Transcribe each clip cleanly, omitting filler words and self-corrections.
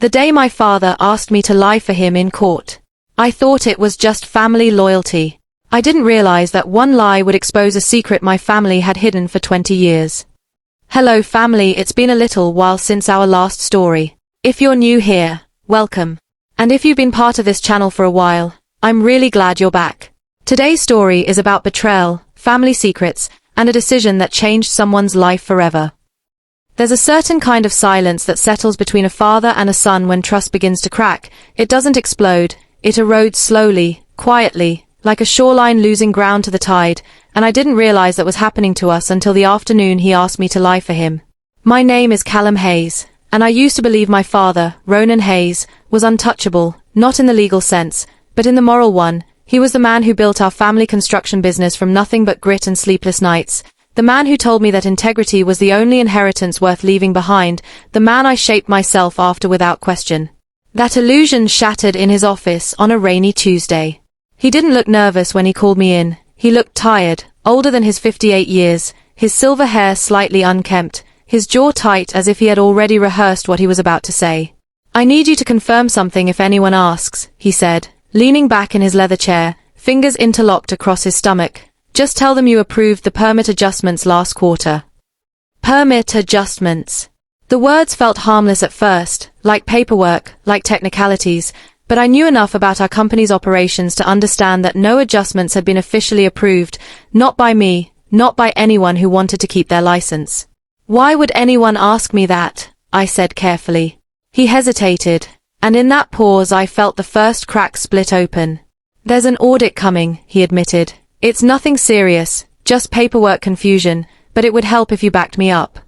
The day my father asked me to lie for him in court. I thought it was just family loyalty. I didn't realize that one lie would expose a secret my family had hidden for 20 years. Hello family, it's been a little while since our last story. If you're new here, welcome. And if you've been part of this channel for a while, I'm really glad you're back. Today's story is about betrayal, family secrets, and a decision that changed someone's life forever. There's a certain kind of silence that settles between a father and a son when trust begins to crack. It doesn't explode, it erodes slowly, quietly, like a shoreline losing ground to the tide, and I didn't realize that was happening to us until the afternoon he asked me to lie for him. My name is Callum Hayes, and I used to believe my father, Ronan Hayes, was untouchable, not in the legal sense, but in the moral one. He was the man who built our family construction business from nothing but grit and sleepless nights, the man who told me that integrity was the only inheritance worth leaving behind, the man I shaped myself after without question. That illusion shattered in his office on a rainy Tuesday. He didn't look nervous when he called me in. He looked tired, older than his 58 years, his silver hair slightly unkempt, his jaw tight as if he had already rehearsed what he was about to say. I need you to confirm something if anyone asks, he said, leaning back in his leather chair, fingers interlocked across his stomach. Just tell them you approved the permit adjustments last quarter. Permit adjustments. The words felt harmless at first, like paperwork, like technicalities, but I knew enough about our company's operations to understand that no adjustments had been officially approved, not by me, not by anyone who wanted to keep their license. Why would anyone ask me that? I said carefully. He hesitated, and in that pause I felt the first crack split open. There's an audit coming, he admitted. It's nothing serious, just paperwork confusion, but it would help if you backed me up.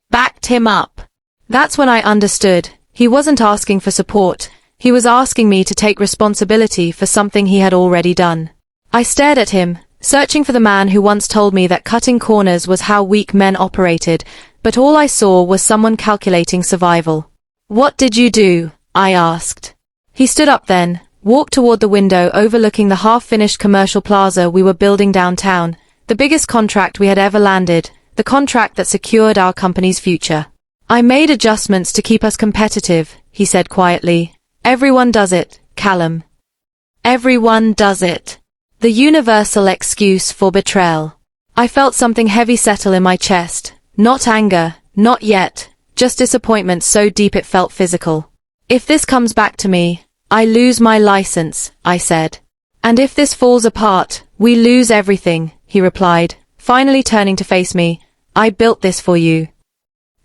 Backed him up. That's when I understood. He wasn't asking for support. He was asking me to take responsibility for something he had already done. I stared at him, searching for the man who once told me that cutting corners was how weak men operated, but all I saw was someone calculating survival. What did you do? I asked. He stood up then, walked toward the window overlooking the half-finished commercial plaza we were building downtown, the biggest contract we had ever landed, the contract that secured our company's future. I made adjustments to keep us competitive, he said quietly. Everyone does it, Callum. Everyone does it. The universal excuse for betrayal. I felt something heavy settle in my chest. Not anger, not yet, just disappointment so deep it felt physical. If this comes back to me, I lose my license, I said. And if this falls apart, we lose everything, he replied, finally turning to face me. I built this for you.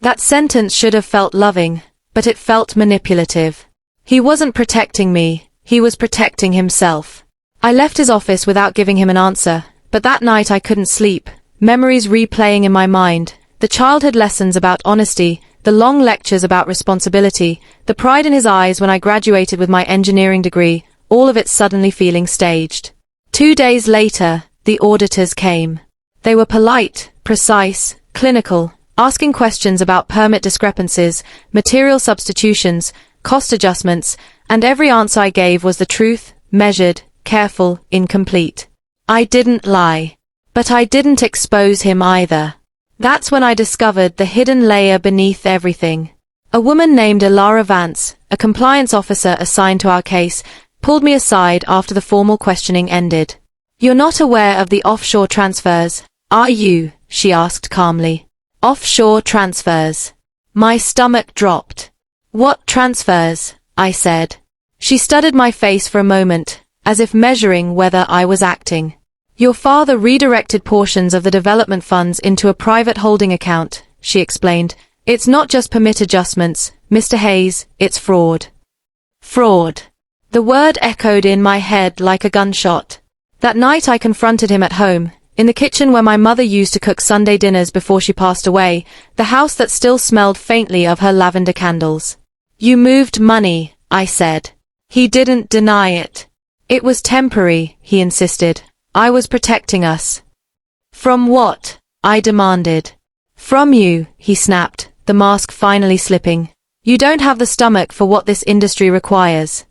That sentence should have felt loving, but it felt manipulative. He wasn't protecting me, he was protecting himself. I left his office without giving him an answer, but that night I couldn't sleep, memories replaying in my mind, the childhood lessons about honesty, the long lectures about responsibility, the pride in his eyes when I graduated with my engineering degree, all of it suddenly feeling staged. 2 days later, the auditors came. They were polite, precise, clinical, asking questions about permit discrepancies, material substitutions, cost adjustments, and every answer I gave was the truth, measured, careful, incomplete. I didn't lie. But I didn't expose him either. That's when I discovered the hidden layer beneath everything. A woman named Ilara Vance, a compliance officer assigned to our case, pulled me aside after the formal questioning ended. You're not aware of the offshore transfers, are you? She asked calmly. Offshore transfers. My stomach dropped. What transfers? I said. She studied my face for a moment, as if measuring whether I was acting. Your father redirected portions of the development funds into a private holding account, she explained. It's not just permit adjustments, Mr. Hayes, it's fraud. Fraud. The word echoed in my head like a gunshot. That night I confronted him at home, in the kitchen where my mother used to cook Sunday dinners before she passed away, the house that still smelled faintly of her lavender candles. You moved money, I said. He didn't deny it. It was temporary, he insisted. I was protecting us. From what? I demanded. From you, he snapped, the mask finally slipping. You don't have the stomach for what this industry requires.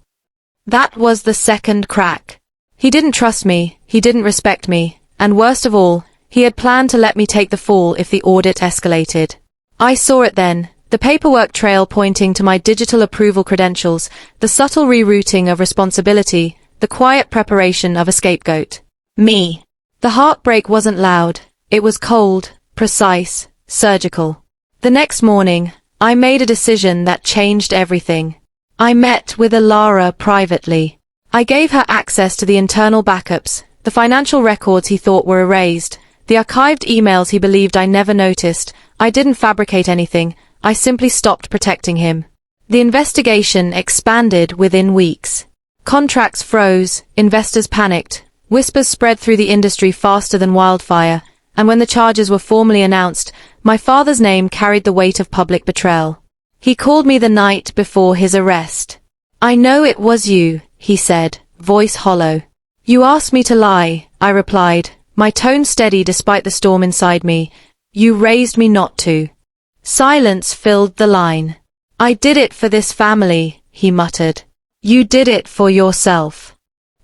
That was the second crack. He didn't trust me, he didn't respect me, and worst of all, he had planned to let me take the fall if the audit escalated. I saw it then, The paperwork trail pointing to my digital approval credentials, the subtle rerouting of responsibility, the quiet preparation of a scapegoat. Me. The heartbreak wasn't loud. It was cold, precise, surgical. The next morning, I made a decision that changed everything. I met with Alara privately. I gave her access to the internal backups, the financial records he thought were erased, the archived emails he believed I never noticed. I didn't fabricate anything. I simply stopped protecting him. The investigation expanded within weeks. Contracts froze, investors panicked, whispers spread through the industry faster than wildfire, and when the charges were formally announced, my father's name carried the weight of public betrayal. He called me the night before his arrest. "I know it was you," he said, voice hollow. "You asked me to lie," I replied, my tone steady despite the storm inside me. "You raised me not to." Silence filled the line. "I did it for this family," he muttered. "You did it for yourself."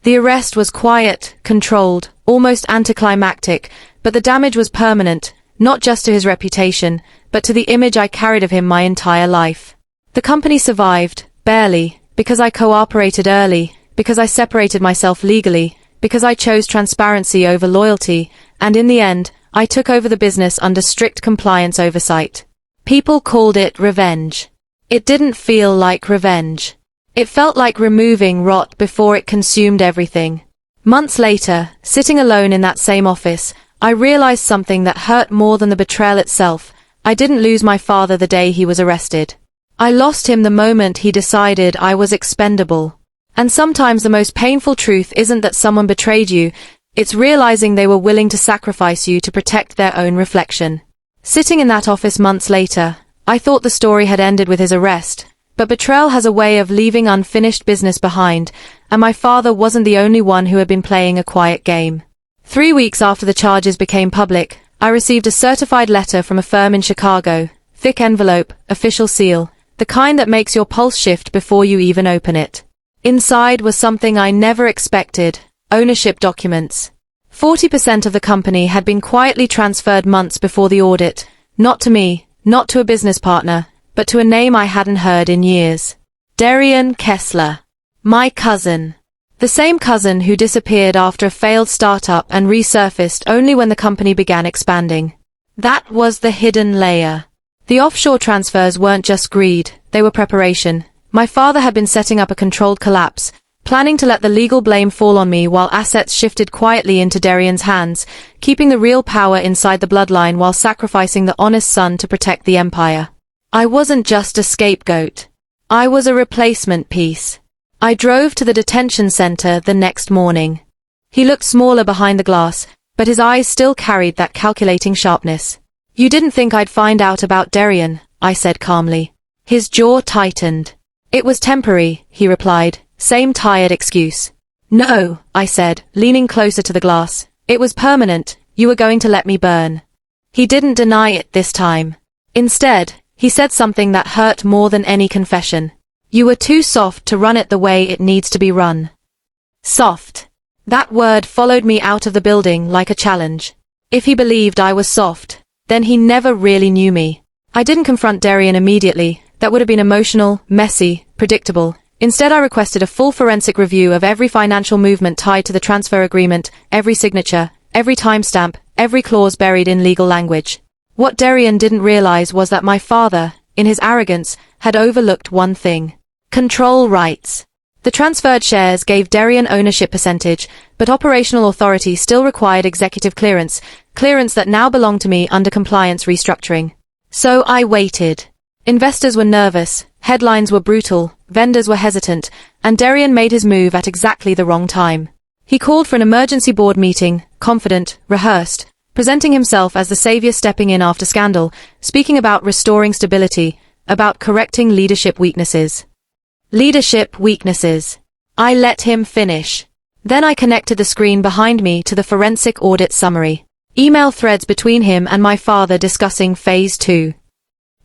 The arrest was quiet, controlled, almost anticlimactic, but the damage was permanent, not just to his reputation, but to the image I carried of him my entire life. The company survived, barely, because I cooperated early, because I separated myself legally, because I chose transparency over loyalty, and in the end, I took over the business under strict compliance oversight. People called it revenge. It didn't feel like revenge. It felt like removing rot before it consumed everything. Months later, sitting alone in that same office, I realized something that hurt more than the betrayal itself. I didn't lose my father the day he was arrested. I lost him the moment he decided I was expendable. And sometimes the most painful truth isn't that someone betrayed you, it's realizing they were willing to sacrifice you to protect their own reflection. Sitting in that office months later, I thought the story had ended with his arrest, but betrayal has a way of leaving unfinished business behind, and my father wasn't the only one who had been playing a quiet game. 3 weeks after the charges became public, I received a certified letter from a firm in Chicago, thick envelope, official seal, the kind that makes your pulse shift before you even open it. Inside was something I never expected: ownership documents. 40% of the company had been quietly transferred months before the audit, not to me, not to a business partner, but to a name I hadn't heard in years. Darian Kessler. My cousin. The same cousin who disappeared after a failed startup and resurfaced only when the company began expanding. That was the hidden layer. The offshore transfers weren't just greed, they were preparation. My father had been setting up a controlled collapse, planning to let the legal blame fall on me while assets shifted quietly into Darian's hands, keeping the real power inside the bloodline while sacrificing the honest son to protect the empire. I wasn't just a scapegoat. I was a replacement piece. I drove to the detention center the next morning. He looked smaller behind the glass, but his eyes still carried that calculating sharpness. "You didn't think I'd find out about Darian," I said calmly. His jaw tightened. "It was temporary," he replied, same tired excuse. "No," I said, leaning closer to the glass. "It was permanent. You were going to let me burn." He didn't deny it this time. Instead, he said something that hurt more than any confession. "You were too soft to run it the way it needs to be run." Soft. That word followed me out of the building like a challenge. If he believed I was soft, then he never really knew me. I didn't confront Darian immediately. That would have been emotional, messy, predictable. Instead, I requested a full forensic review of every financial movement tied to the transfer agreement, every signature, every timestamp, every clause buried in legal language. What Darian didn't realize was that my father, in his arrogance, had overlooked one thing: control rights. The transferred shares gave Darian ownership percentage, but operational authority still required executive clearance that now belonged to me under compliance restructuring. So I waited. Investors were nervous, headlines were brutal, vendors were hesitant, and Darian made his move at exactly the wrong time. He called for an emergency board meeting, confident, rehearsed, presenting himself as the savior stepping in after scandal, speaking about restoring stability, about correcting leadership weaknesses. Leadership weaknesses. I let him finish. Then I connected the screen behind me to the forensic audit summary. Email threads between him and my father discussing Phase 2.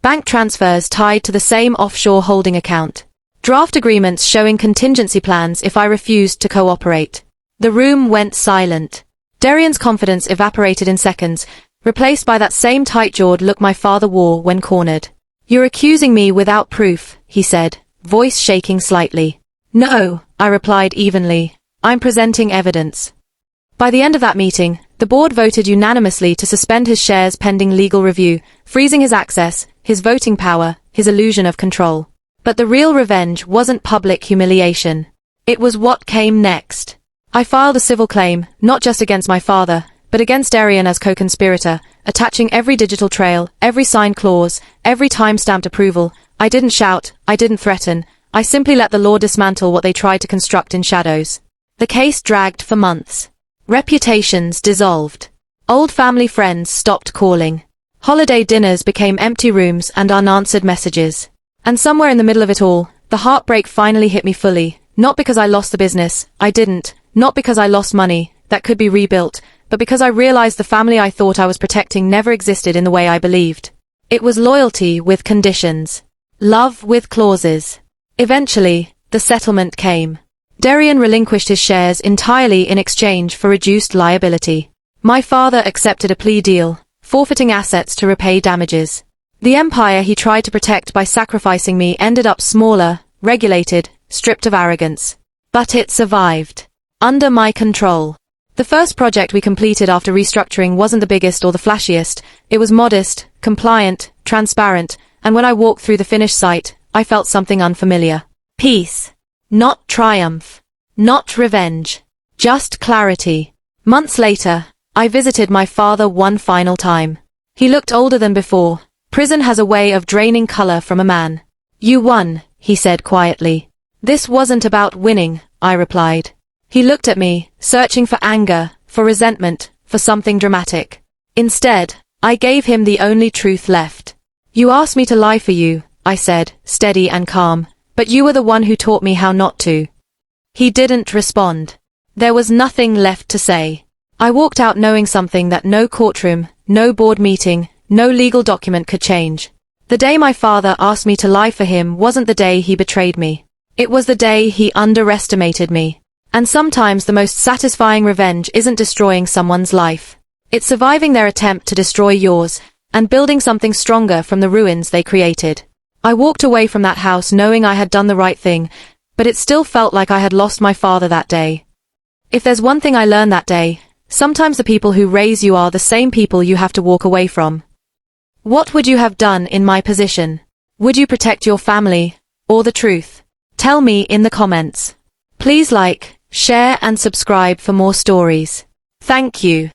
Bank transfers tied to the same offshore holding account. Draft agreements showing contingency plans if I refused to cooperate. The room went silent. Darian's confidence evaporated in seconds, replaced by that same tight-jawed look my father wore when cornered. You're accusing me without proof, he said, voice shaking slightly. No, I replied evenly. I'm presenting evidence. By the end of that meeting, the board voted unanimously to suspend his shares pending legal review, freezing his access, his voting power, his illusion of control. But the real revenge wasn't public humiliation. It was what came next. I filed a civil claim, not just against my father, but against Darian as co-conspirator, attaching every digital trail, every signed clause, every time-stamped approval. I didn't shout, I didn't threaten, I simply let the law dismantle what they tried to construct in shadows. The case dragged for months. Reputations dissolved. Old family friends stopped calling. Holiday dinners became empty rooms and unanswered messages. And somewhere in the middle of it all, the heartbreak finally hit me fully, not because I lost the business, I didn't, not because I lost money, that could be rebuilt, but because I realized the family I thought I was protecting never existed in the way I believed. It was loyalty with conditions. Love with clauses. Eventually, the settlement came. Darian relinquished his shares entirely in exchange for reduced liability. My father accepted a plea deal, forfeiting assets to repay damages. The empire he tried to protect by sacrificing me ended up smaller, regulated, stripped of arrogance. But it survived. Under my control. The first project we completed after restructuring wasn't the biggest or the flashiest. It was modest, compliant, transparent, and when I walked through the finished site, I felt something unfamiliar. Peace. Not triumph. Not revenge. Just clarity. Months later, I visited my father one final time. He looked older than before. Prison has a way of draining color from a man. You won, he said quietly. This wasn't about winning, I replied. He looked at me, searching for anger, for resentment, for something dramatic. Instead, I gave him the only truth left. You asked me to lie for you, I said, steady and calm, but you were the one who taught me how not to. He didn't respond. There was nothing left to say. I walked out knowing something that no courtroom, no board meeting, no legal document could change. The day my father asked me to lie for him wasn't the day he betrayed me. It was the day he underestimated me. And sometimes the most satisfying revenge isn't destroying someone's life. It's surviving their attempt to destroy yours, and building something stronger from the ruins they created. I walked away from that house knowing I had done the right thing, but it still felt like I had lost my father that day. If there's one thing I learned that day, sometimes the people who raise you are the same people you have to walk away from. What would you have done in my position? Would you protect your family, or the truth? Tell me in the comments. Please like, share and subscribe for more stories. Thank you.